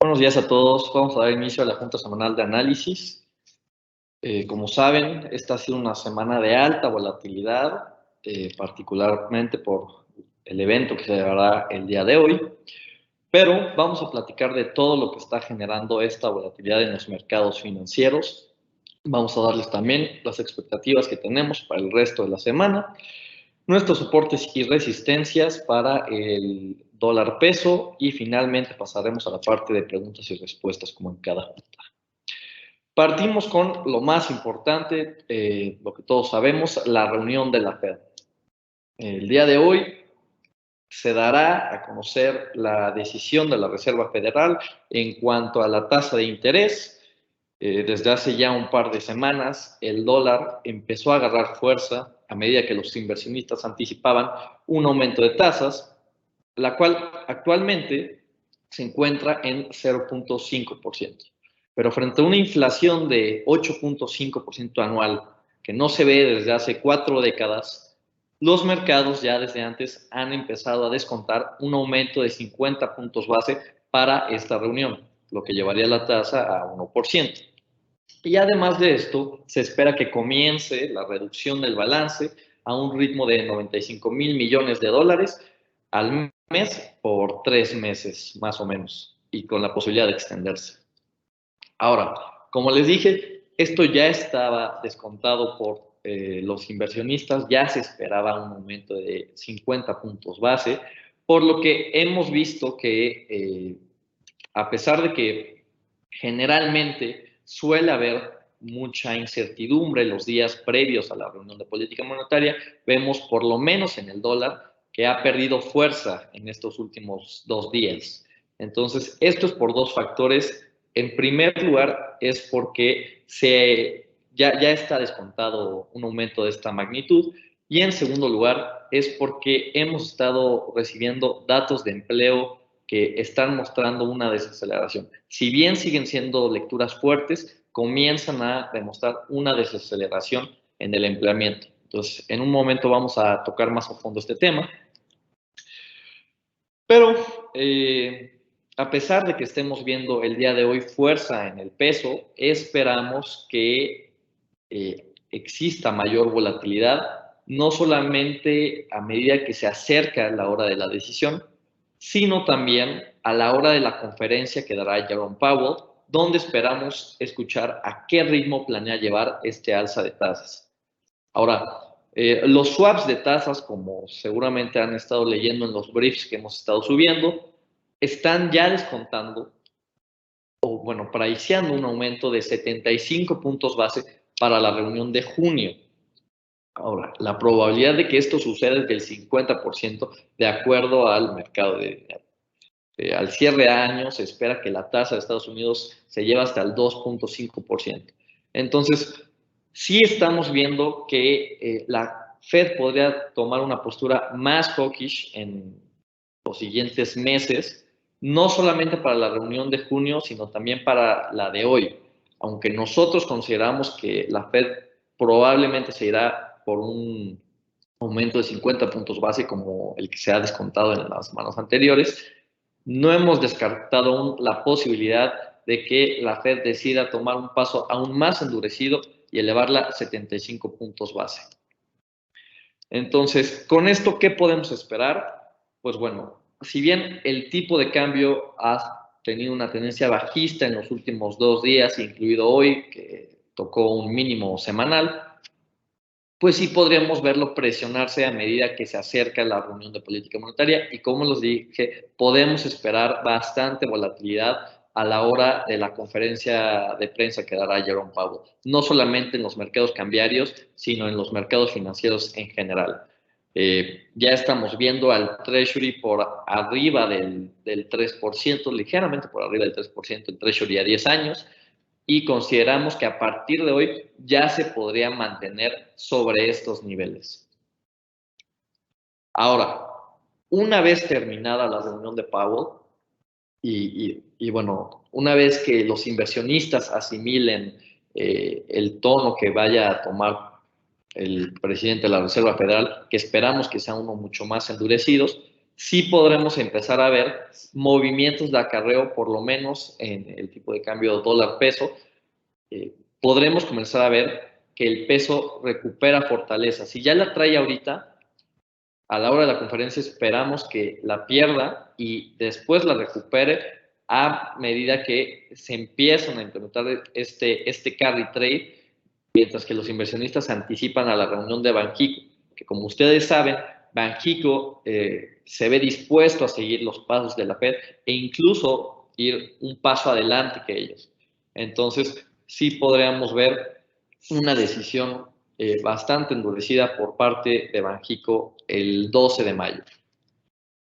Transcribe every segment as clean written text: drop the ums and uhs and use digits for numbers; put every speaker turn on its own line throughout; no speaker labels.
Buenos días a todos. Vamos a dar inicio a la Junta Semanal de Análisis. Como saben, esta ha sido una semana de alta volatilidad, particularmente por el evento que se llevará el día de hoy. Pero vamos a platicar de todo lo que está generando esta volatilidad en los mercados financieros. Vamos a darles también las expectativas que tenemos para el resto de la semana, nuestros soportes y resistencias para el dólar peso y finalmente pasaremos a la parte de preguntas y respuestas como en cada junta. Partimos con lo más importante, lo que todos sabemos, la reunión de la Fed. El día de hoy se dará a conocer la decisión de la Reserva Federal en cuanto a la tasa de interés. Desde hace ya un par de semanas, el dólar empezó a agarrar fuerza a medida que los inversionistas anticipaban un aumento de tasas, la cual actualmente se encuentra en 0.5%. Pero frente a una inflación de 8.5% anual, que no se ve desde hace 4 décadas, los mercados ya desde antes han empezado a descontar un aumento de 50 puntos base para esta reunión, lo que llevaría la tasa a 1%. Y además de esto, se espera que comience la reducción del balance a un ritmo de 95,000 millones de dólares al mes por 3 meses, más o menos, y con la posibilidad de extenderse. Ahora, como les dije, esto ya estaba descontado por los inversionistas, ya se esperaba un aumento de 50 puntos base, por lo que hemos visto que a pesar de que generalmente suele haber mucha incertidumbre en los días previos a la reunión de política monetaria, vemos por lo menos en el dólar que ha perdido fuerza en estos últimos 2 días. Entonces, esto es por 2 factores. En primer lugar, es porque ya está descontado un aumento de esta magnitud. Y en segundo lugar, es porque hemos estado recibiendo datos de empleo que están mostrando una desaceleración. Si bien siguen siendo lecturas fuertes, comienzan a demostrar una desaceleración en el empleamiento. Entonces, en un momento vamos a tocar más a fondo este tema. Pero, a pesar de que estemos viendo el día de hoy fuerza en el peso, esperamos que exista mayor volatilidad, no solamente a medida que se acerca la hora de la decisión, sino también a la hora de la conferencia que dará Jerome Powell, donde esperamos escuchar a qué ritmo planea llevar este alza de tasas. Ahora, los swaps de tasas, como seguramente han estado leyendo en los briefs que hemos estado subiendo, están ya descontando, o bueno, priceando un aumento de 75 puntos base para la reunión de junio. Ahora, la probabilidad de que esto suceda es del 50% de acuerdo al mercado de dinero. Al cierre de año se espera que la tasa de Estados Unidos se lleve hasta el 2.5%. Entonces, sí estamos viendo que la Fed podría tomar una postura más hawkish en los siguientes meses, no solamente para la reunión de junio, sino también para la de hoy. Aunque nosotros consideramos que la Fed probablemente se irá por un aumento de 50 puntos base como el que se ha descontado en las semanas anteriores, no hemos descartado aún la posibilidad de que la Fed decida tomar un paso aún más endurecido y elevarla a 75 puntos base. Entonces, con esto, ¿qué podemos esperar? Pues bueno, si bien el tipo de cambio ha tenido una tendencia bajista en los últimos 2 días, incluido hoy, que tocó un mínimo semanal, pues sí podríamos verlo presionarse a medida que se acerca la reunión de política monetaria y como les dije, podemos esperar bastante volatilidad a la hora de la conferencia de prensa que dará Jerome Powell, no solamente en los mercados cambiarios, sino en los mercados financieros en general. Ya estamos viendo al Treasury por arriba del 3%, ligeramente por arriba del 3%, el Treasury a 10 años, y consideramos que a partir de hoy ya se podría mantener sobre estos niveles. Ahora, una vez terminada la reunión de Powell y bueno, una vez que los inversionistas asimilen el tono que vaya a tomar el presidente de la Reserva Federal, que esperamos que sea uno mucho más endurecido, sí podremos empezar a ver movimientos de acarreo, por lo menos en el tipo de cambio dólar-peso. Podremos comenzar a ver que el peso recupera fortaleza. Si ya la trae ahorita, a la hora de la conferencia esperamos que la pierda y después la recupere a medida que se empiezan a implementar este carry trade, mientras que los inversionistas se anticipan a la reunión de Banxico, que como ustedes saben, Banxico se ve dispuesto a seguir los pasos de la Fed e incluso ir un paso adelante que ellos. Entonces, sí podríamos ver una decisión bastante endurecida por parte de Banxico el 12 de mayo.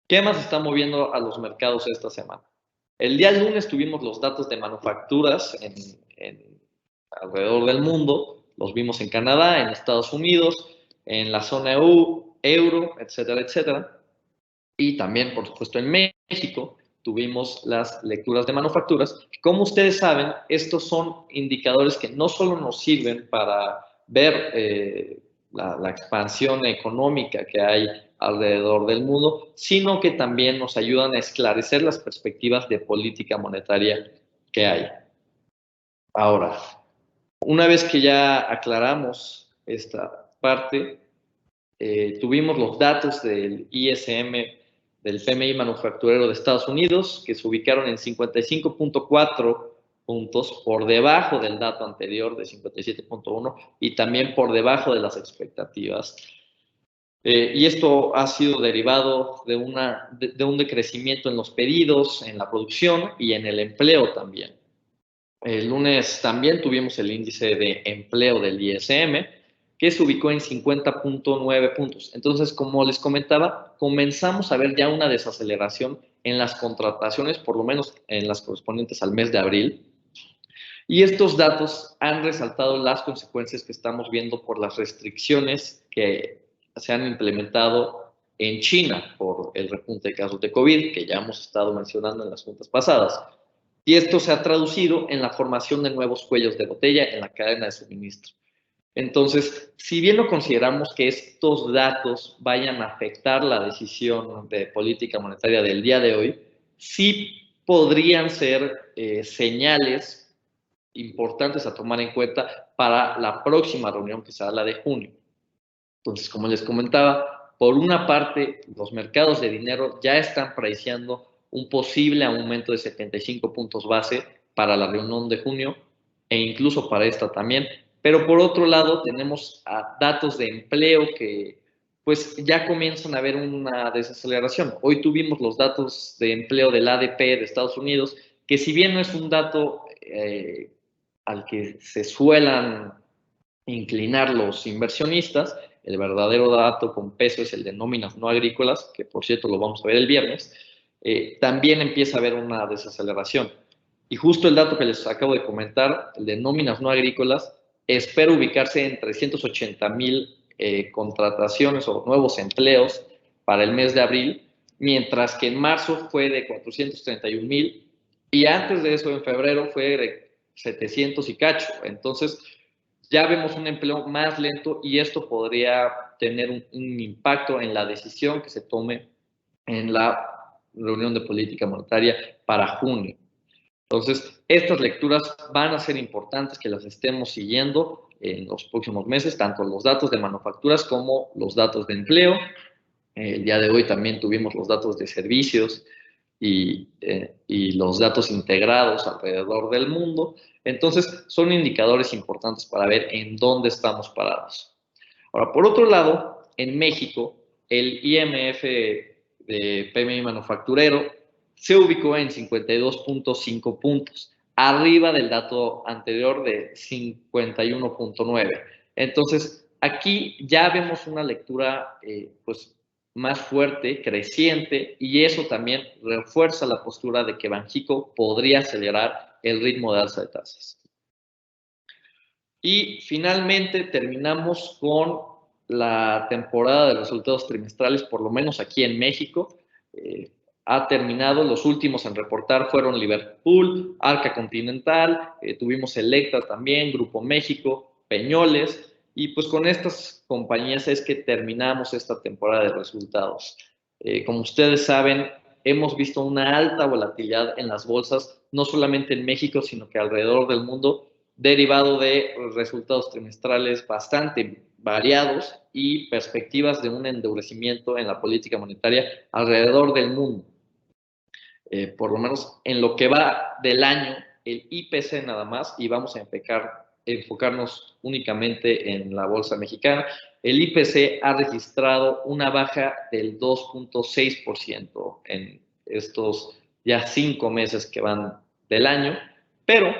¿Qué más está moviendo a los mercados esta semana? El día lunes tuvimos los datos de manufacturas alrededor del mundo, los vimos en Canadá, en Estados Unidos, en la zona EU, euro, etcétera, etcétera. Y también, por supuesto, en México tuvimos las lecturas de manufacturas. Como ustedes saben, estos son indicadores que no solo nos sirven para ver la expansión económica que hay alrededor del mundo, sino que también nos ayudan a esclarecer las perspectivas de política monetaria que hay. Ahora, una vez que ya aclaramos esta parte, tuvimos los datos del ISM, del PMI manufacturero de Estados Unidos, que se ubicaron en 55.4 puntos, por debajo del dato anterior de 57.1 y también por debajo de las expectativas. Y esto ha sido derivado de un decrecimiento en los pedidos, en la producción y en el empleo también. El lunes también tuvimos el índice de empleo del ISM, que se ubicó en 50.9 puntos. Entonces, como les comentaba, comenzamos a ver ya una desaceleración en las contrataciones, por lo menos en las correspondientes al mes de abril. Y estos datos han resaltado las consecuencias que estamos viendo por las restricciones que se han implementado en China por el repunte de casos de COVID, que ya hemos estado mencionando en las juntas pasadas. Y esto se ha traducido en la formación de nuevos cuellos de botella en la cadena de suministro. Entonces, si bien no consideramos que estos datos vayan a afectar la decisión de política monetaria del día de hoy, sí podrían ser señales importantes a tomar en cuenta para la próxima reunión, que será la de junio. Entonces, como les comentaba, por una parte, los mercados de dinero ya están preciando un posible aumento de 75 puntos base para la reunión de junio e incluso para esta también. Pero por otro lado, tenemos datos de empleo que pues ya comienzan a haber una desaceleración. Hoy tuvimos los datos de empleo del ADP de Estados Unidos, que si bien no es un dato al que se suelan inclinar los inversionistas, el verdadero dato con peso es el de nóminas no agrícolas, que por cierto lo vamos a ver el viernes, también empieza a haber una desaceleración. Y justo el dato que les acabo de comentar, el de nóminas no agrícolas, espera ubicarse en 380,000 contrataciones o nuevos empleos para el mes de abril, mientras que en marzo fue de 431,000 y antes de eso en febrero fue de 700 y cacho. Entonces, ya vemos un empleo más lento y esto podría tener un impacto en la decisión que se tome en la reunión de política monetaria para junio. Entonces, estas lecturas van a ser importantes que las estemos siguiendo en los próximos meses, tanto los datos de manufacturas como los datos de empleo. El día de hoy también tuvimos los datos de servicios y los datos integrados alrededor del mundo. Entonces, son indicadores importantes para ver en dónde estamos parados. Ahora, por otro lado, en México, el IMF de PMI manufacturero se ubicó en 52.5 puntos, arriba del dato anterior de 51.9. Entonces, aquí ya vemos una lectura pues más fuerte, creciente, y eso también refuerza la postura de que Banxico podría acelerar el ritmo de alza de tasas. Y finalmente terminamos con la temporada de resultados trimestrales, por lo menos aquí en México. Ha terminado, los últimos en reportar fueron Liverpool, Arca Continental, tuvimos Electra también, Grupo México, Peñoles, y pues con estas compañías es que terminamos esta temporada de resultados. Como ustedes saben, hemos visto una alta volatilidad en las bolsas, no solamente en México, sino que alrededor del mundo, derivado de resultados trimestrales bastante variados y perspectivas de un endurecimiento en la política monetaria alrededor del mundo. Por lo menos en lo que va del año, el IPC nada más, y vamos a enfocarnos únicamente en la bolsa mexicana, el IPC ha registrado una baja del 2.6% en estos ya 5 meses que van del año, pero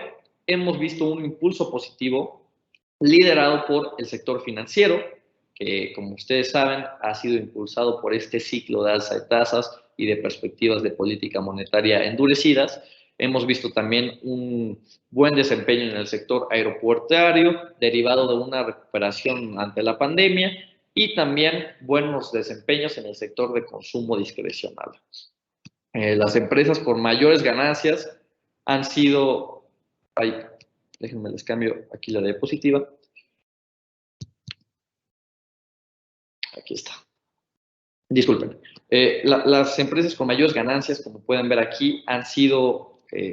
hemos visto un impulso positivo liderado por el sector financiero, que como ustedes saben ha sido impulsado por este ciclo de alza de tasas y de perspectivas de política monetaria endurecidas. Hemos visto también un buen desempeño en el sector aeroportuario, derivado de una recuperación ante la pandemia, y también buenos desempeños en el sector de consumo discrecional. Las empresas con mayores ganancias han sido... Ay, déjenme les cambio aquí la diapositiva. Aquí está. Disculpen. Las empresas con mayores ganancias, como pueden ver aquí, han sido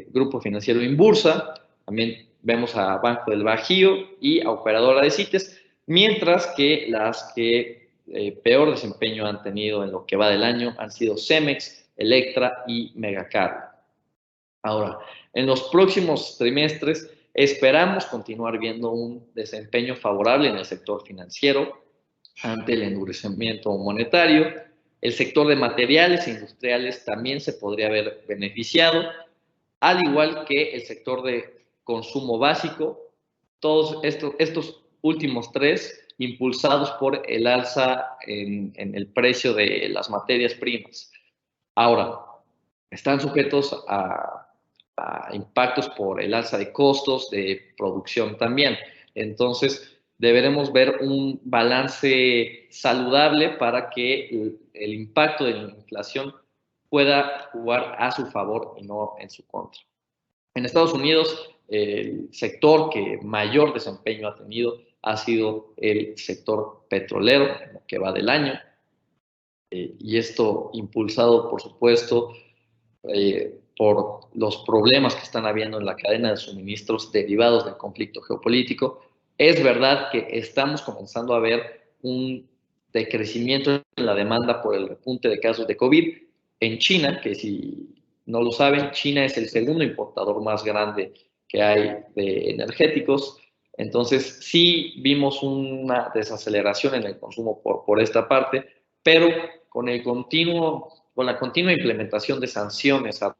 Grupo Financiero Inbursa, también vemos a Banco del Bajío y a Operadora de CITES, mientras que las que peor desempeño han tenido en lo que va del año han sido Cemex, Electra y Megacable. Ahora, en los próximos trimestres esperamos continuar viendo un desempeño favorable en el sector financiero ante el endurecimiento monetario. El sector de materiales e industriales también se podría haber beneficiado, al igual que el sector de consumo básico, todos estos últimos tres impulsados por el alza en el precio de las materias primas. Ahora, están sujetos a impactos por el alza de costos de producción también. Entonces, deberemos ver un balance saludable para que el impacto de la inflación pueda jugar a su favor y no en su contra. En Estados Unidos, el sector que mayor desempeño ha tenido ha sido el sector petrolero, en lo que va del año, y esto impulsado, por supuesto, por los problemas que están habiendo en la cadena de suministros derivados del conflicto geopolítico. Es verdad que estamos comenzando a ver un decrecimiento en la demanda por el repunte de casos de COVID en China, que si no lo saben, China es el segundo importador más grande que hay de energéticos. Entonces, sí vimos una desaceleración en el consumo por esta parte, pero con la continua implementación de sanciones a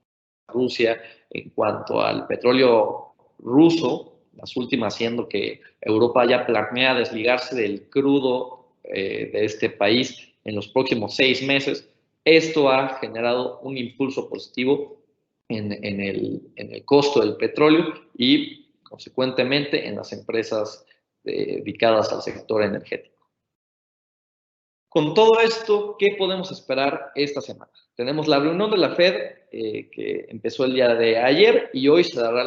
Rusia en cuanto al petróleo ruso, las últimas siendo que Europa ya planea desligarse del crudo de este país en los próximos 6 meses. Esto ha generado un impulso positivo en el costo del petróleo y, consecuentemente, en las empresas dedicadas al sector energético. Con todo esto, ¿qué podemos esperar esta semana? Tenemos la reunión de la Fed que empezó el día de ayer y hoy se dará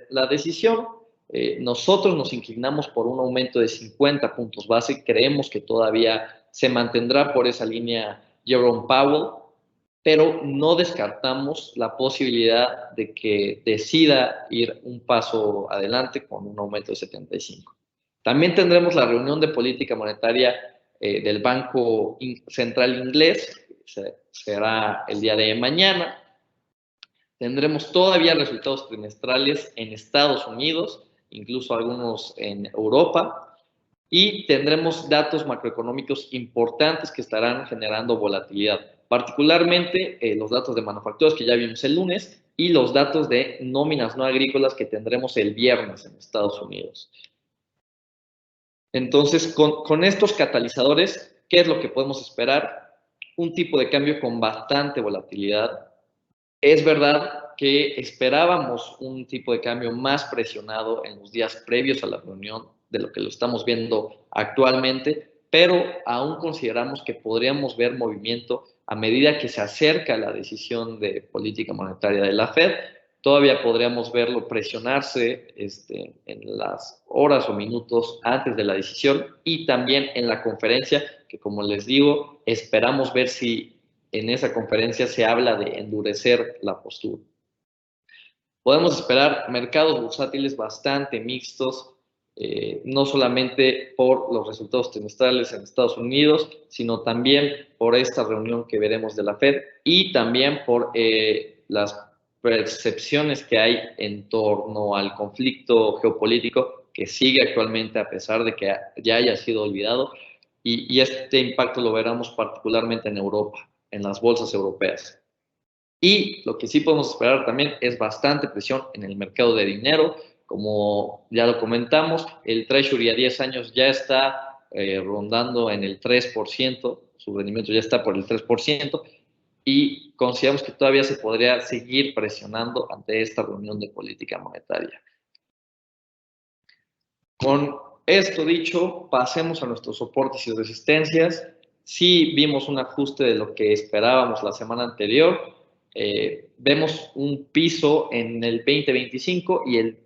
la decisión. Nosotros nos inclinamos por un aumento de 50 puntos base. Creemos que todavía se mantendrá por esa línea Jerome Powell, pero no descartamos la posibilidad de que decida ir un paso adelante con un aumento de 75. También tendremos la reunión de política monetaria del Banco Central Inglés, será el día de mañana. Tendremos todavía resultados trimestrales en Estados Unidos, incluso algunos en Europa, y tendremos datos macroeconómicos importantes que estarán generando volatilidad, particularmente los datos de manufacturas que ya vimos el lunes y los datos de nóminas no agrícolas que tendremos el viernes en Estados Unidos. Entonces, con estos catalizadores, ¿qué es lo que podemos esperar? Un tipo de cambio con bastante volatilidad. Es verdad que esperábamos un tipo de cambio más presionado en los días previos a la reunión de lo que lo estamos viendo actualmente, pero aún consideramos que podríamos ver movimiento a medida que se acerca la decisión de política monetaria de la Fed. Todavía podríamos verlo presionarse en las horas o minutos antes de la decisión y también en la conferencia, que como les digo, esperamos ver si en esa conferencia se habla de endurecer la postura. Podemos esperar mercados bursátiles bastante mixtos, no solamente por los resultados trimestrales en Estados Unidos, sino también por esta reunión que veremos de la Fed y también por las percepciones que hay en torno al conflicto geopolítico que sigue actualmente a pesar de que ya haya sido olvidado, y este impacto lo veremos particularmente en Europa, en las bolsas europeas. Y lo que sí podemos esperar también es bastante presión en el mercado de dinero. Como ya lo comentamos, el Treasury a 10 años ya está rondando en el 3%, su rendimiento ya está por el 3%, y consideramos que todavía se podría seguir presionando ante esta reunión de política monetaria. Con esto dicho, pasemos a nuestros soportes y resistencias. Sí vimos un ajuste de lo que esperábamos la semana anterior. Vemos un piso en el 2025 y el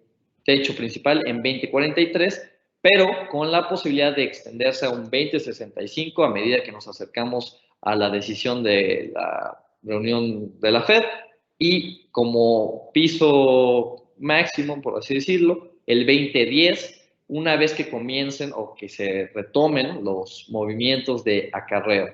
techo principal en 2043, pero con la posibilidad de extenderse a un 2065 a medida que nos acercamos a la decisión de la reunión de la Fed, y como piso máximo, por así decirlo, el 2010, una vez que comiencen o que se retomen los movimientos de acarreo.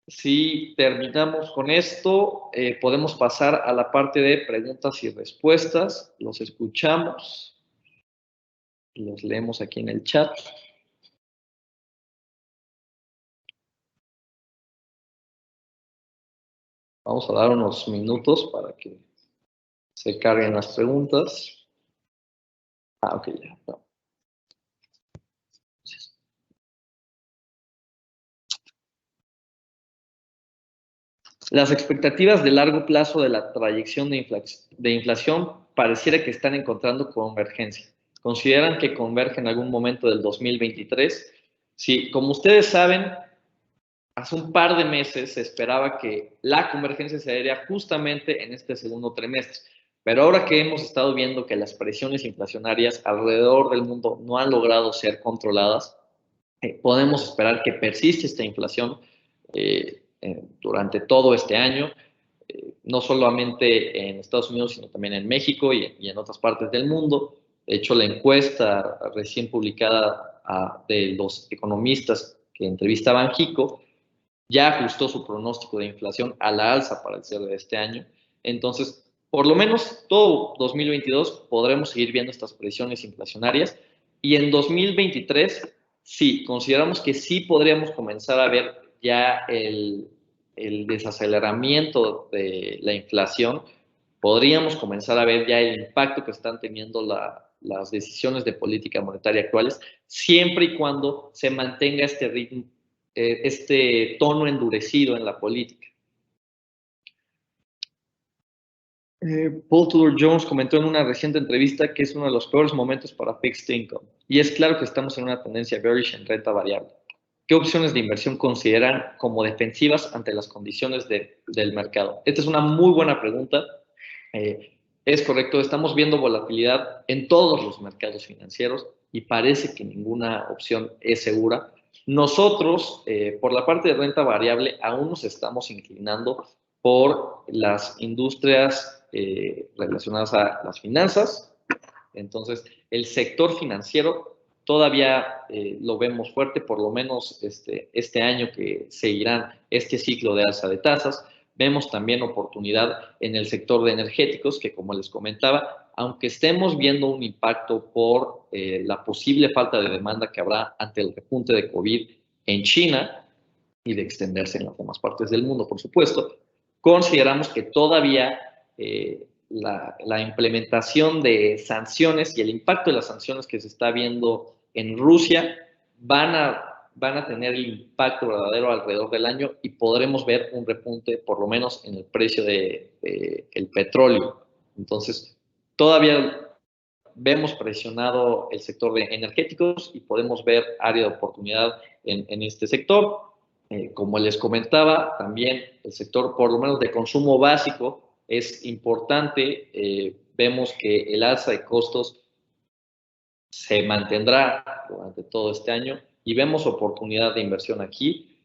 Si terminamos con esto, podemos pasar a la parte de preguntas y respuestas. Los escuchamos, los leemos aquí en el chat. Vamos a dar unos minutos para que se carguen las preguntas. Ok, ya. No. Las expectativas de largo plazo de la trayección de inflación pareciera que están encontrando convergencia. ¿Consideran que converge en algún momento del 2023? Sí, como ustedes saben, hace un par de meses se esperaba que la convergencia se daría justamente en este segundo trimestre. Pero ahora que hemos estado viendo que las presiones inflacionarias alrededor del mundo no han logrado ser controladas, podemos esperar que persiste esta inflación durante todo este año, no solamente en Estados Unidos, sino también en México y en otras partes del mundo. De hecho, la encuesta recién publicada de los economistas que entrevistaban Banxico ya ajustó su pronóstico de inflación a la alza para el cierre de este año. Entonces, por lo menos todo 2022 podremos seguir viendo estas presiones inflacionarias, y en 2023 sí, consideramos que sí podríamos comenzar a ver ya el desaceleramiento de la inflación. Podríamos comenzar a ver ya el impacto que están teniendo las decisiones de política monetaria actuales, siempre y cuando se mantenga este ritmo, este tono endurecido en la política. Paul Tudor Jones comentó en una reciente entrevista que es uno de los peores momentos para fixed income, y es claro que estamos en una tendencia bearish en renta variable. ¿Qué opciones de inversión consideran como defensivas ante las condiciones del mercado? Esta es una muy buena pregunta. Es correcto, estamos viendo volatilidad en todos los mercados financieros y parece que ninguna opción es segura. Nosotros, por la parte de renta variable, aún nos estamos inclinando por las industrias relacionadas a las finanzas. Entonces, el sector financiero todavía lo vemos fuerte, por lo menos este año que seguirán este ciclo de alza de tasas. Vemos también oportunidad en el sector de energéticos, que como les comentaba, aunque estemos viendo un impacto por la posible falta de demanda que habrá ante el repunte de COVID en China y de extenderse en las demás partes del mundo, por supuesto, consideramos que todavía la implementación de sanciones y el impacto de las sanciones que se está viendo en Rusia van a tener el impacto verdadero alrededor del año, y podremos ver un repunte por lo menos en el precio del petróleo. Entonces, todavía vemos presionado el sector de energéticos y podemos ver área de oportunidad en este sector. Como les comentaba, también el sector, por lo menos de consumo básico, es importante. Vemos que el alza de costos se mantendrá durante todo este año y vemos oportunidad de inversión aquí.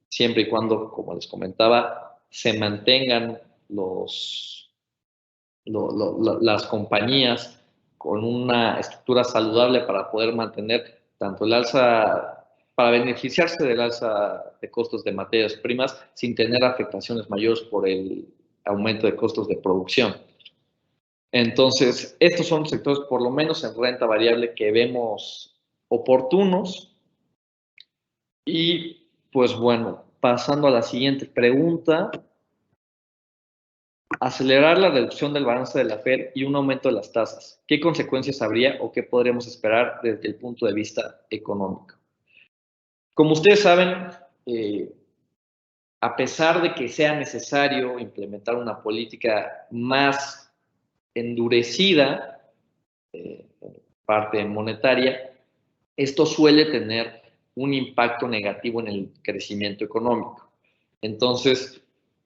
siempre y cuando, como les comentaba, se mantengan las compañías con una estructura saludable para poder mantener tanto el alza, para beneficiarse del alza de costos de materias primas sin tener afectaciones mayores por el aumento de costos de producción. Entonces, estos son sectores, por lo menos en renta variable, que vemos oportunos. Y pues bueno, pasando a la siguiente pregunta. Acelerar la reducción del balance de la Fed y un aumento de las tasas. ¿Qué consecuencias habría o qué podríamos esperar desde el punto de vista económico? Como ustedes saben, a pesar de que sea necesario implementar una política más endurecida, parte monetaria, esto suele tener un impacto negativo en el crecimiento económico. Entonces,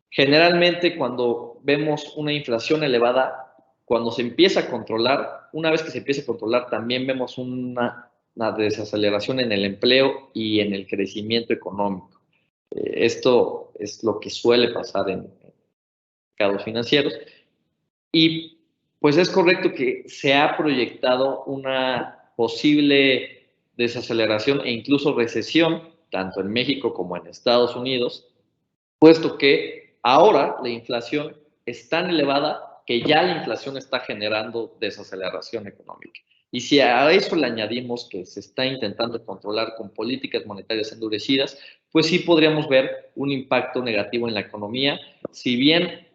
generalmente cuando vemos una inflación elevada, cuando se empieza a controlar, una vez que se empieza a controlar, también vemos una desaceleración en el empleo y en el crecimiento económico. Esto es lo que suele pasar en mercados financieros. Y pues es correcto que se ha proyectado una posible desaceleración e incluso recesión, tanto en México como en Estados Unidos, puesto que ahora la inflación es tan elevada que ya la inflación está generando desaceleración económica. Y si a eso le añadimos que se está intentando controlar con políticas monetarias endurecidas, pues sí podríamos ver un impacto negativo en la economía. Si bien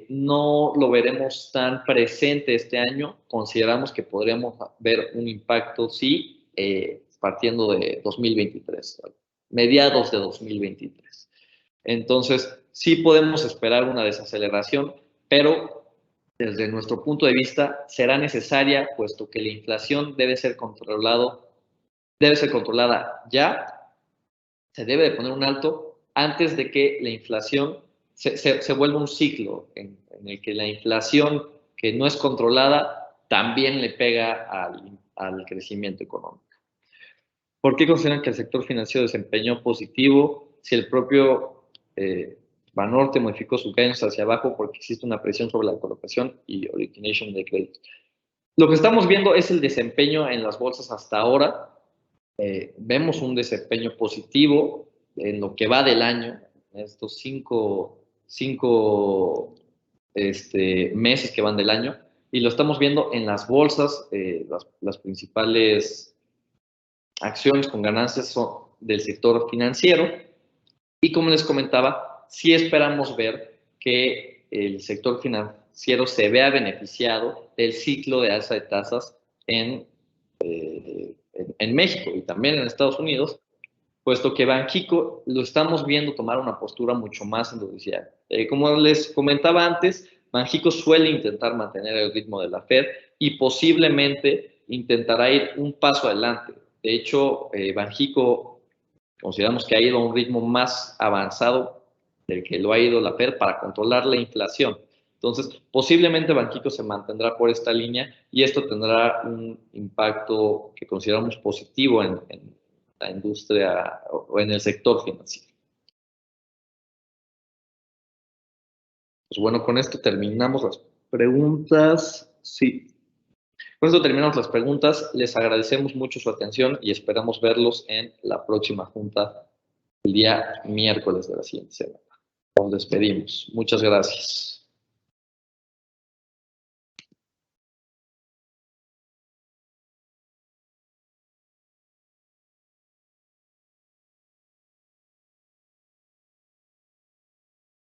no lo veremos tan presente este año, consideramos que podríamos ver un impacto, sí, partiendo de 2023, mediados de 2023. Entonces, sí podemos esperar una desaceleración, pero desde nuestro punto de vista será necesaria, puesto que la inflación debe ser controlada ya, se debe de poner un alto antes de que la inflación se vuelva un ciclo en el que la inflación que no es controlada también le pega al crecimiento económico. ¿Por qué consideran que el sector financiero desempeñó positivo si el propio Banorte modificó su guidance hacia abajo porque existe una presión sobre la colocación y origination de crédito? Lo que estamos viendo es el desempeño en las bolsas hasta ahora. Vemos un desempeño positivo en lo que va del año, en estos cinco meses que van del año, y lo estamos viendo en las bolsas, las principales acciones con ganancias son del sector financiero, y como les comentaba, sí esperamos ver que el sector financiero se vea beneficiado del ciclo de alza de tasas en México y también en Estados Unidos, puesto que Banxico lo estamos viendo tomar una postura mucho más endurecida. Como les comentaba antes, Banxico suele intentar mantener el ritmo de la Fed y posiblemente intentará ir un paso adelante. De hecho, Banxico consideramos que ha ido a un ritmo más avanzado del que lo ha ido la Fed para controlar la inflación. Entonces, posiblemente Banxico se mantendrá por esta línea y esto tendrá un impacto que consideramos positivo en la industria o en el sector financiero. Pues bueno, con esto terminamos las preguntas. Sí. Con esto terminamos las preguntas. Les agradecemos mucho su atención y esperamos verlos en la próxima junta el día miércoles de la siguiente semana. Nos despedimos. Muchas gracias.